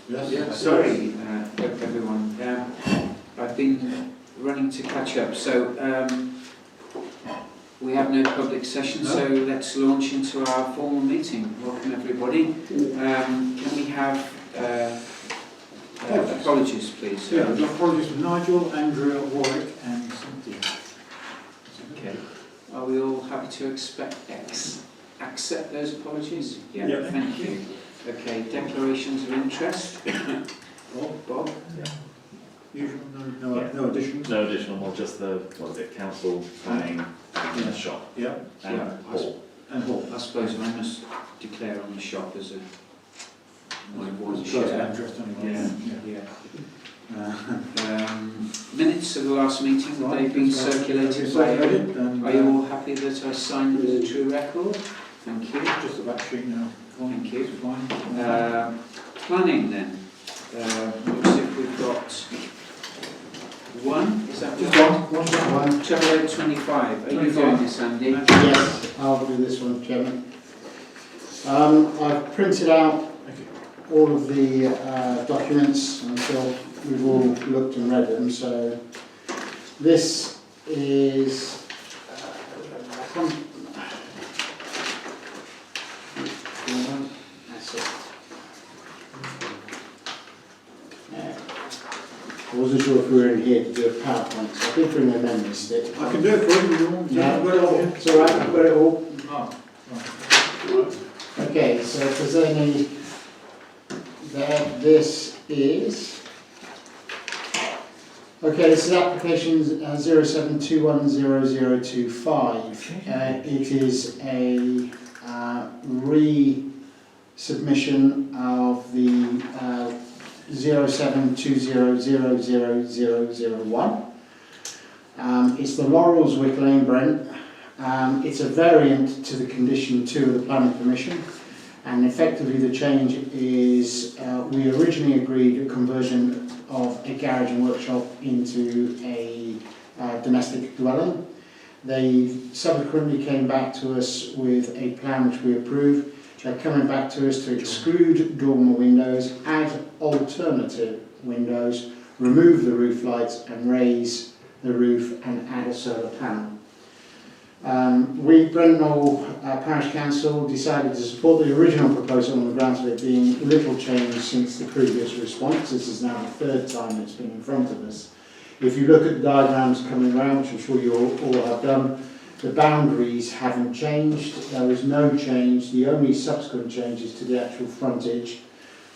Yes. Yeah, sorry, everyone. I've been running to catch up. So we have no public session, so let's launch into our formal meeting. Welcome everybody. Can we have apologies, please? Yeah, apologies from Nigel, Andrea, Warwick and Cynthia. Okay. Are we all happy to accept those apologies? Yeah, Yeah. thank you. Okay, declarations of interest. Bob? Yeah. Usual, no additions? No additional, well, just the, what is it, council, planning, and the shop. Yeah. And Yeah. hall. And Hall. I suppose I must declare on the shop as a my one First share. interest anyway. Yeah. Minutes of the last meeting, they've been circulated by you. and Are you all happy that I signed them as a true record? Thank you. just the back sheet now. Thank you. Fine. Planning then. Looks as if we've got one. Is that Just right? one. Chapter 25. Are you doing this, Andy? Yes, I'll do this one, Chairman. I've printed out all of the documents until we've all looked and read them. So this is that's it. I wasn't sure if we were in here to do a PowerPoint, so I did bring a memory stick. I can do it for you if you want. No, I've got it all. it's all right, I've got it all. Oh, Okay, so if there's any there, this is. Okay, this is application 07210025. It is a resubmission of the 0720000001. It's the Laurels Wick Lane, Brent. It's a variant to the condition 2 of the planning permission, and effectively the change is we originally agreed a conversion of a garage and workshop into a domestic dwelling. They subsequently came back to us with a plan which we approved. They're coming back to us to exclude dormer windows, add alternative windows, remove the roof lights and raise the roof and add a solar panel. We, Brent Knoll Parish Council, decided to support the original proposal on the grounds of it being little change since the previous response. This is now the third time it's been in front of us. If you look at the diagrams coming around, which I'm sure you all have done, the boundaries haven't changed. There is no change. The only subsequent change is to the actual frontage.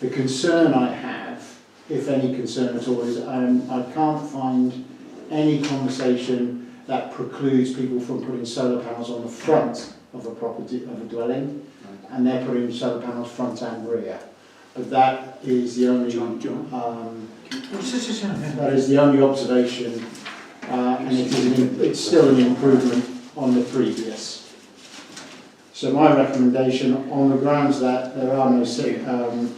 The concern I have, if any concern at all, is I can't find any conversation that precludes people from putting solar panels on the front of a property, of a dwelling, and they're putting solar panels front and rear. But that is the only that is the only observation, and it's still an improvement on the previous. So my recommendation, on the grounds that there are no,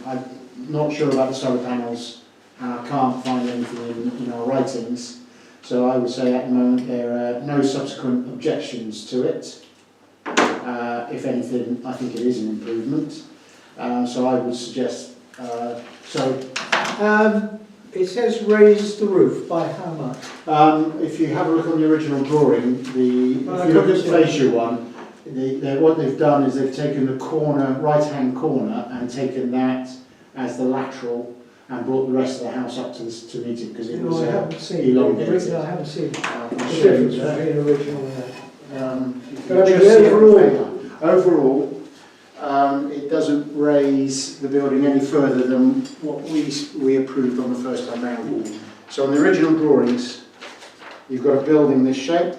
I'm not sure about the solar panels, and I can't find anything in our writings. So I would say at the moment there are no subsequent objections to it. If anything, I think it is an improvement. So I would suggest, it says raise the roof by how much? if you have a look on the original drawing, if you look at fascia one, what they've done is they've taken the corner, right-hand corner, and taken that as the lateral and brought the rest of the house up to meet it because it was elongated. I haven't seen the I'll show you difference that. between original and that. But I mean, overall, it doesn't raise the building any further than what we approved on the first time round. So on the original drawings, you've got a building this shape,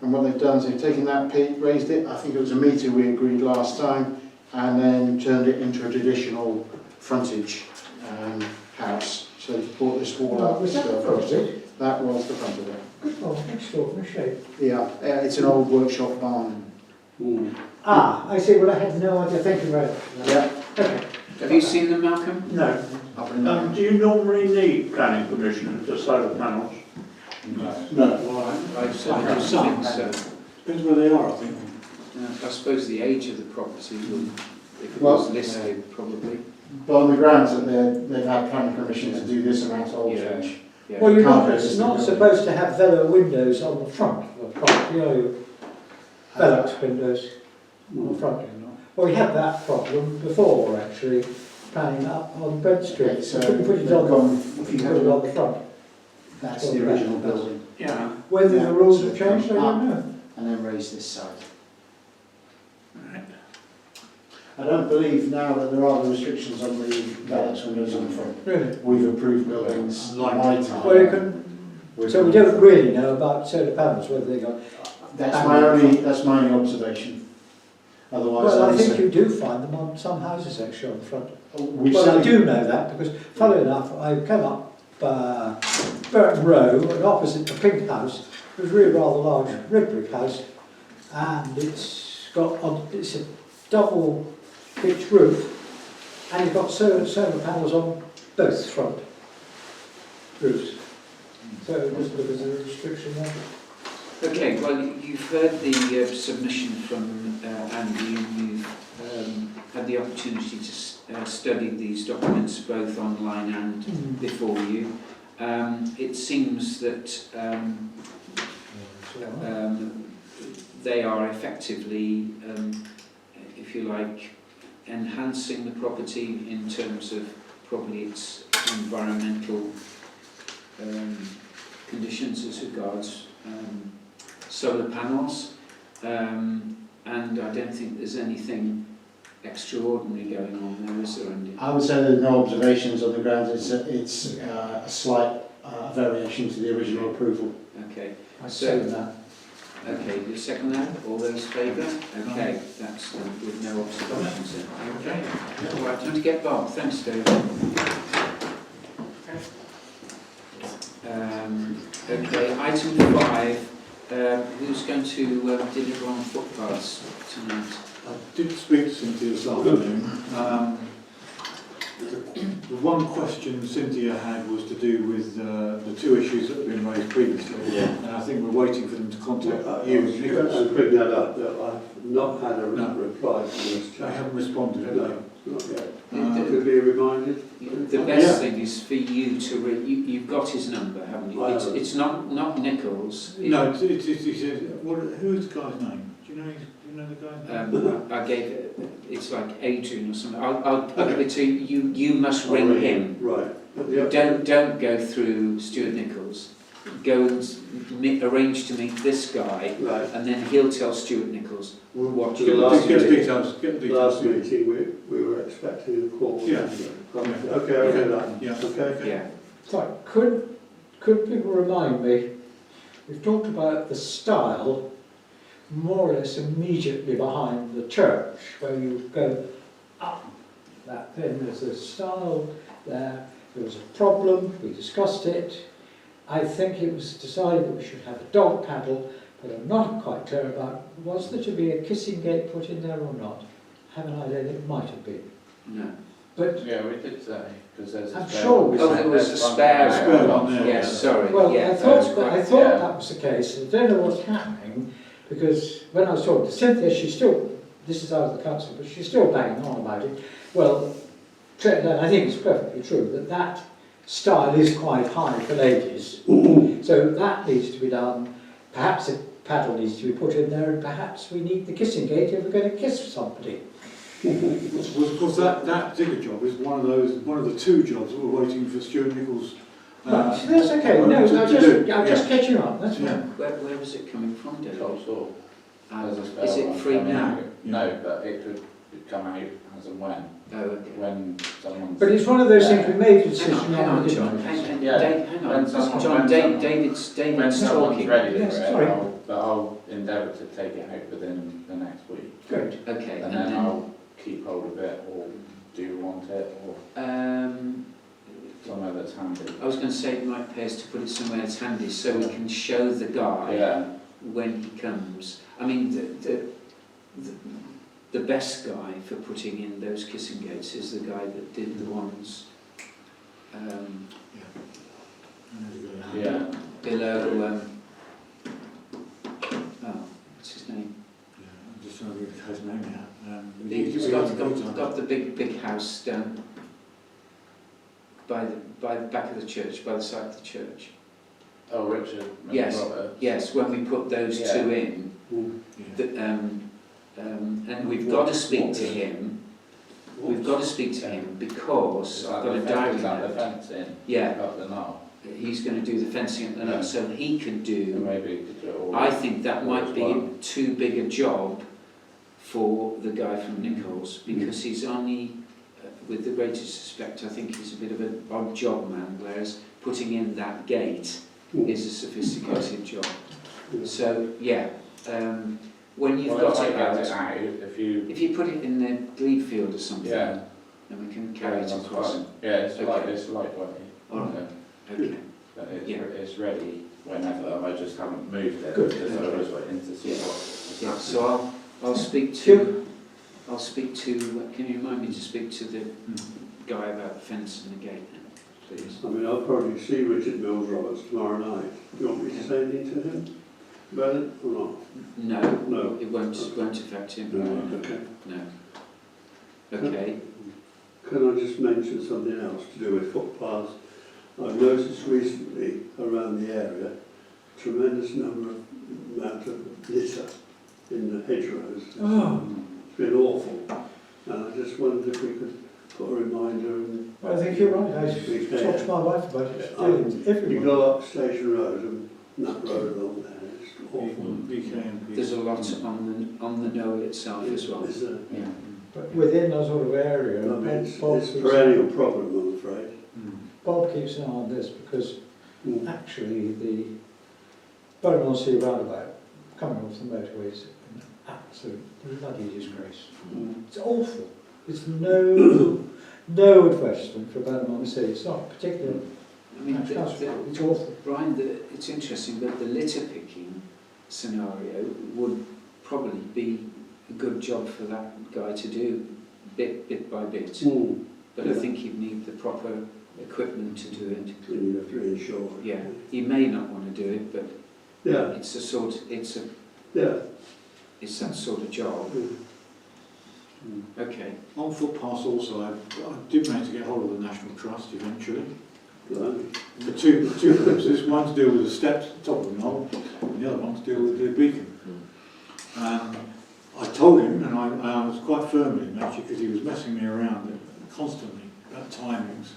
and what they've done is they've taken that peak, raised it, I think it was a metre we agreed last time, and then turned it into a traditional frontage house. So they brought this wall up. Was that the front of it? That was the front of it. Good one, extraordinary shape. Yeah, it's an old workshop barn. Ah, I see, well I had no idea, thank you very much. Yeah. Okay. Have you seen them, Malcolm? No. Do you normally need planning permission for solar panels? No. I've Some. think so. Depends where they are, I think. I suppose the age of the property would, if it Well, was listed, probably. But on the grounds that they've had planning permission to do this amount of alterage. Yeah. Well, you're not, Can't it's resist not the supposed to have velo windows on the front of the property, are you? Velux windows on the front. Well, we had that problem before, actually, planning up on Brent Street. Okay, so Couldn't put it they've on gone- the, if you put have it a on the front. That's the original building. Yeah. Whether Yeah, the rules so have changed, I don't know. And then raise this side. I don't believe now that there are the restrictions on the Velux windows on the front. Really? We've approved buildings Like- my time. Well, you can, so we don't really know about solar panels, whether they got... That's my only observation. Otherwise, Well, I I'd think say- you do find them on some houses actually on the front. We've Well, I certainly- do know that because, funnily enough, I came up Burton Row and opposite the Pink House. It was really rather large red brick house, and it's a double pitch roof, and you've got solar panels on both front roofs. So there's a restriction there. Okay, well, you've heard the submission from Andy, and you've had the opportunity to study these documents both online and before you. It seems that they are effectively, if you like, enhancing the property in terms of probably its environmental conditions as regards solar panels, and I don't think there's anything extraordinary going on there, is there, Andy? I would say there's no observations on the grounds. It's a slight variation to the original approval. Okay, I So- second that. okay, you second that? All those in favour? Okay, that's done with no observations then. Okay, all right, time to get Bob. Thanks, David. Okay, item 5. Who's going to deliver on footpaths tonight? I did speak to Cynthia this afternoon. The one question Cynthia had was to do with the two issues that have been raised previously. Yeah. And I think we're waiting for them to contact you, I Nicholas. bring that up, that I've not had a No. reply from this They chap. haven't responded, have No, they? not yet. Uh, Could be reminded. The best Yeah. thing is for you to you've got his number, haven't you? I It's, haven't. it's not Nichols. No, who is the guy's name? Do you know the guy's name? I gave it. It's like Adrian or something. I'll give it to you. You must ring him. Right. But the- Don't go through Stuart Nichols. Go and arrange to meet this guy, Right. and then he'll tell Stuart Nichols what To you the want last to Get the do. details. Get the details. Last meeting, we were expecting a call. Yeah. Okay, I'll do that. Yeah. Okay. Yeah. Sorry, could people remind me, we've talked about the style more or less immediately behind the church, where you go up that, then there's a style there, there was a problem, we discussed it. I think it was decided that we should have a dog paddle, but I'm not quite clear about, was there to be a kissing gate put in there or not? I have an idea that it might have been. No. But Yeah, we did say, because there's a I'm spare sure one. we Oh, there was a spare Spare one there. Yes. Sorry. well, Yeah. I that's thought correct. yeah. that was the case. I don't know what's happening, because when I was talking to Cynthia, she's still, this is out of the council, but she's still banging on about it. Well, I think it's perfectly true that that style is quite high for ladies. So that needs to be done. Perhaps a paddle needs to be put in there, and perhaps we need the kissing gate if we're going to kiss somebody. Well, of course, that particular job is one of the two jobs that we're waiting for Stuart Nichols. Right, that's okay. No, I'm just catching up. That's Yeah. fine. Where was it coming from, David? Also, there's a spare Is it one free coming now? out. No, but it could come out as and when. Oh, okay. When someone's... But it's one of those things we made a Hang decision on, on, didn't John. we? Hang Yeah. hang on. When someone- John, when someone- David's When someone's talking. ready for Yes, it, sorry. I'll endeavour to take it out within the next week. Good. Okay, And then I'll keep hold of it, or do you want it, or somewhere that's handy. I was going to say it might pay us to put it somewhere that's handy so we can show the guy Yeah, when he comes. I mean, the best guy for putting in those kissing gates is the guy that did the ones yeah. below. Oh, what's his name? I'm just trying to get his name now. He's got the big house down by the back of the church, by the side of the church. Oh, Richard. and Yes. Robert. Yes, when we put those Yeah. two in, and we've got to speak to him. We've got to speak to him because I've got a diary Is that the note. fence in? Yeah, Up the knoll? he's going to do the fencing at the note, so he can And do. maybe you could do it all. I think that all might as be one. too big a job for the guy from Nichols because he's only, with the greatest respect, I think he's a bit of an odd job man, whereas putting in that gate is a sophisticated job. So, yeah, when you've Well, if got I it get it out, out, if you put it in the glebe field or something, Yeah. then we can carry it that's across. fine. Yeah, it's like, Okay. it's lightweight. All right. Okay. But it's, Yeah. it's ready whenever, I just haven't moved it, Good. because I was waiting to see what. Yeah, so I'll speak to, can you remind me to speak to the guy about the fence and the gate then, please? I mean, I'll probably see Richard Mills Roberts tomorrow night. Do you want me to say anything to him about it or not? No, No. it won't affect him. No, okay. No. Okay. Can I just mention something else to do with footpaths? I've noticed recently around the area, tremendous amount of litter in the hedgerows. Oh. It's been awful. And I just wondered if we could put a reminder and I think you're right. I we talked to can. my wife about it. It's You everyone. go up Station Road and that road along there, it's awful. BKMP. There's a lot on the knoll itself as well. It's a, Yeah. But within that sort of area, I mean, it's Bob a keeps- perennial problem, I'm afraid. Bob keeps an eye on this because Mm. actually the Bournemouth roundabout coming off the motorway is an absolute bloody disgrace. Mm. It's awful. It's no advertisement for Bournemouth City. It's not particularly. I mean, It's awful. Brian, it's interesting that the litter picking scenario would probably be a good job for that guy to do, bit by bit. Mm. But I think he'd need the proper equipment to do it. And you have to reinsure. Yeah, he may not want to do it, but Yeah, it's yeah. it's that sort of job. Mm. Okay. On footpaths also, I did manage to get hold of the National Trust eventually. Blimey. For two purposes. One to deal with the steps at the top of the knoll, and the other one to deal with the beacon. I told him, and I was quite firm with him actually, because he was messing me around constantly about timings.